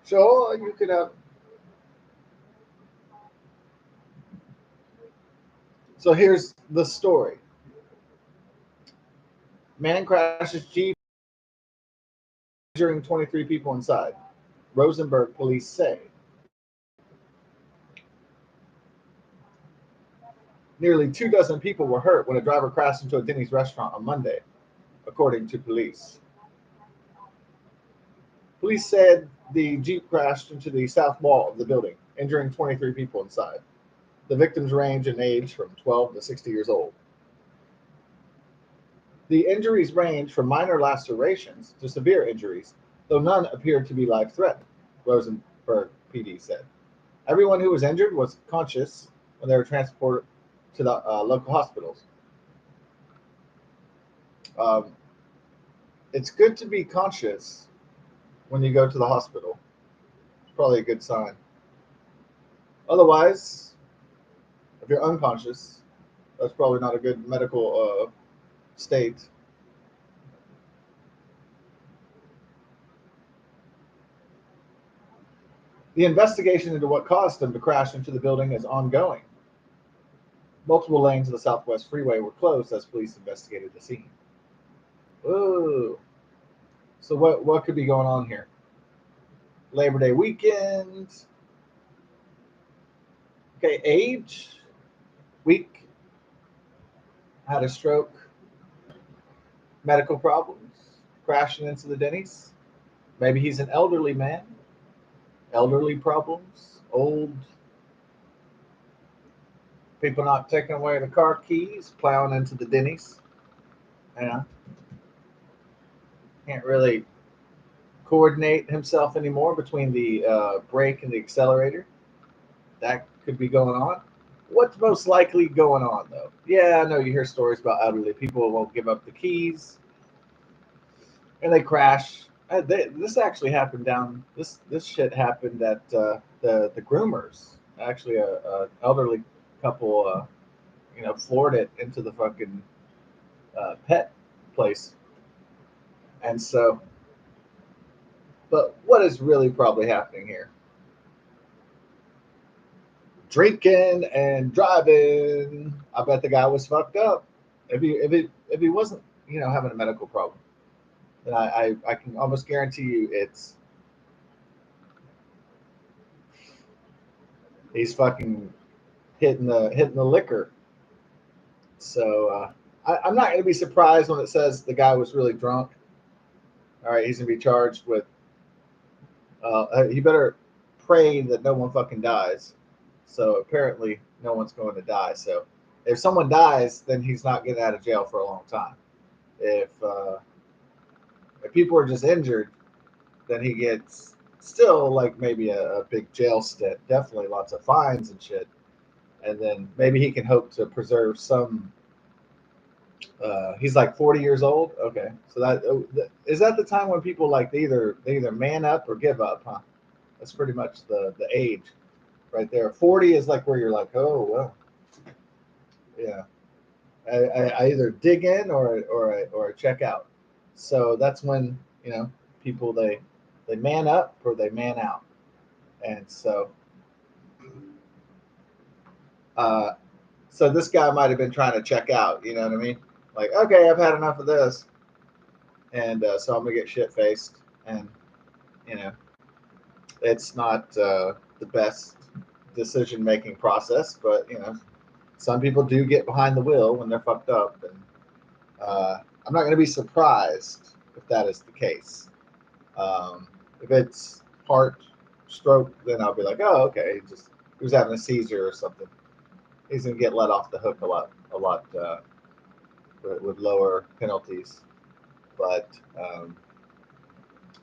So you could have. So here's the story. Man crashes Jeep, injuring 23 people inside. Rosenberg police say. Nearly 2 dozen people were hurt when a driver crashed into a Denny's restaurant on Monday, according to police. Police said the Jeep crashed into the south wall of the building, injuring 23 people inside. The victims range in age from 12 to 60 years old. The injuries range from minor lacerations to severe injuries, though none appeared to be life-threatening, Rosenberg PD said. Everyone who was injured was conscious when they were transported to the local hospitals. Um, it's good to be conscious when you go to the hospital. It's probably a good sign. Otherwise, if you're unconscious, that's probably not a good medical state. The investigation into what caused them to crash into the building is ongoing. Multiple lanes of the Southwest Freeway were closed as police investigated the scene. Ooh. So what could be going on here? Labor Day weekend. Okay, age, weak, had a stroke, medical problems, crashing into the Denny's. Maybe he's an elderly man, elderly problems, old, people not taking away the car keys, plowing into the Denny's. You know, can't really coordinate himself anymore between the brake and the accelerator. That could be going on. What's most likely going on, though? Yeah, I know you hear stories about elderly people who won't give up the keys and they crash. This actually happened down. This shit happened at the groomers. Actually, a elderly couple, floored it into the fucking pet place. And so, but what is really probably happening here? Drinking and driving. I bet the guy was fucked up. If he wasn't having a medical problem, then I can almost guarantee you he's fucking hitting the liquor. So I'm not going to be surprised when it says the guy was really drunk. All right, he's going to be charged with. He better pray that no one fucking dies. So apparently, no one's going to die. So if someone dies, then he's not getting out of jail for a long time. If if people are just injured, then he gets still like maybe a big jail stint. Definitely lots of fines and shit. And then maybe he can hope to preserve some. He's like 40 years old. Okay, so is that the time when people like they either man up or give up, huh? That's pretty much the age right there. 40 is like where you're like, oh well, yeah. I either dig in or I check out. So that's when people they man up or they man out, and uh, so this guy might have been trying to check out. You know what I mean? Like, okay, I've had enough of this, and so I'm gonna get shit faced, and you know, it's not the best decision making process, but some people do get behind the wheel when they're fucked up, and I'm not gonna be surprised if that is the case. If it's heart stroke, then I'll be like, oh, okay, he was having a seizure or something. He's gonna get let off the hook a lot with lower penalties. But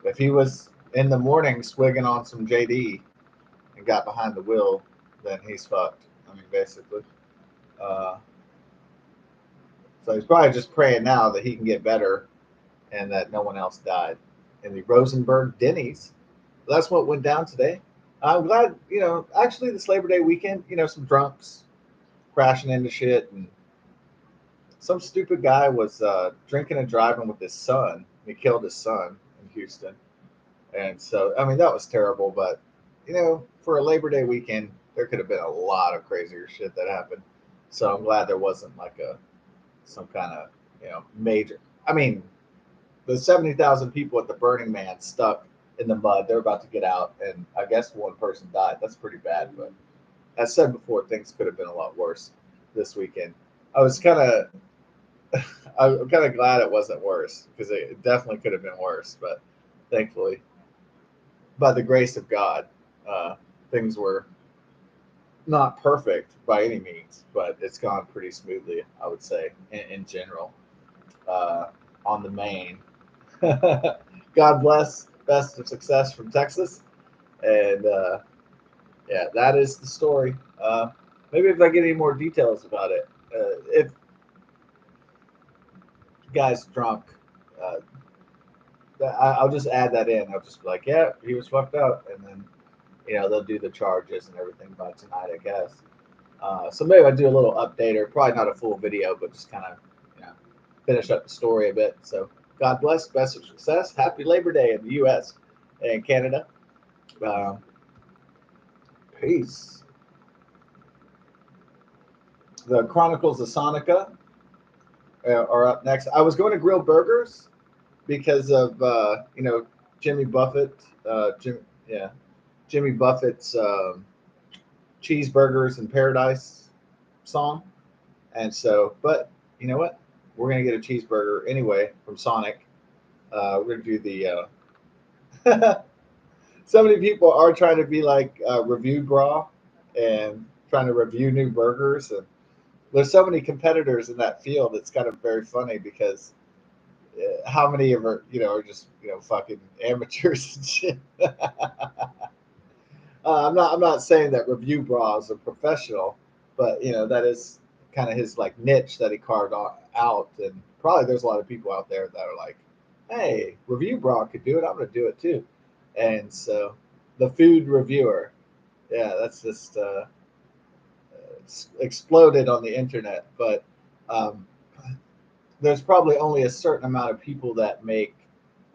if he was in the morning swigging on some JD and got behind the wheel, then he's fucked. I mean, basically. Uh, so he's probably just praying now that he can get better and that no one else died. In the Rosenberg Denny's, that's what went down today. I'm glad, actually this Labor Day weekend, some drunks crashing into shit, and some stupid guy was drinking and driving with his son. He killed his son in Houston. And so, I mean, that was terrible. But for a Labor Day weekend, there could have been a lot of crazier shit that happened. So I'm glad there wasn't like a some kind of major. I mean, the 70,000 people at the Burning Man stuck in the mud. They're about to get out, and I guess one person died. That's pretty bad. But as said before, things could have been a lot worse this weekend. I was kind of I'm kind of glad it wasn't worse because it definitely could have been worse. But thankfully, by the grace of God, things were not perfect by any means, but it's gone pretty smoothly, I would say, in general. Uh, on the main, God bless, best of success from Texas, and yeah, that is the story. Maybe if I get any more details about it, if guy's drunk, uh, I'll just add that in. I'll just be like, yeah, he was fucked up, and then they'll do the charges and everything by tonight, I guess. So maybe I'll do a little update, or probably not a full video, but just kind of you know finish up the story a bit. So God bless, best of success, happy Labor Day in the U.S. and Canada. Um, Peace. The Chronicles of Sonica are up next. I was going to grill burgers because of Jimmy Buffett, yeah, Jimmy Buffett's Cheeseburgers in Paradise song, and so, but you know what? We're gonna get a cheeseburger anyway from Sonic. We're gonna do the. So many people are trying to be like review bra and trying to review new burgers, and there's so many competitors in that field. It's kind of very funny because how many of are just fucking amateurs and shit. I'm not saying that review bra is a professional, but that is kind of his like niche that he carved out, and probably there's a lot of people out there that are like, hey, review bra could do it. I'm going to do it too, and so the food reviewer, yeah, that's just exploded on the internet, but. Um, there's probably only a certain amount of people that make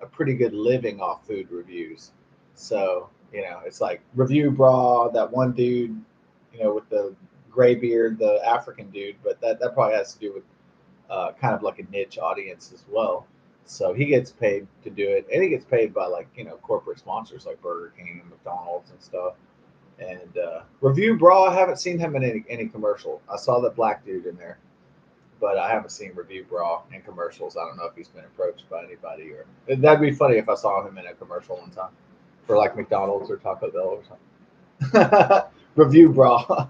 a pretty good living off food reviews. So, it's like Review Bra, that one dude, with the gray beard, the African dude, but that probably has to do with kind of like a niche audience as well. So he gets paid to do it, and he gets paid by like corporate sponsors like Burger King and McDonald's and stuff. And Review Bra, I haven't seen him in any commercial. I saw that black dude in there, but I haven't seen Review Bra in commercials. I don't know if he's been approached by anybody, or that'd be funny if I saw him in a commercial one time for like McDonald's or Taco Bell or something. Review Bra,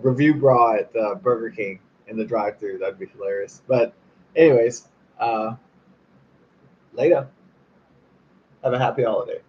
Review Bra at Burger King in the drive-thru. That'd be hilarious. But anyways, later. Have a happy holiday.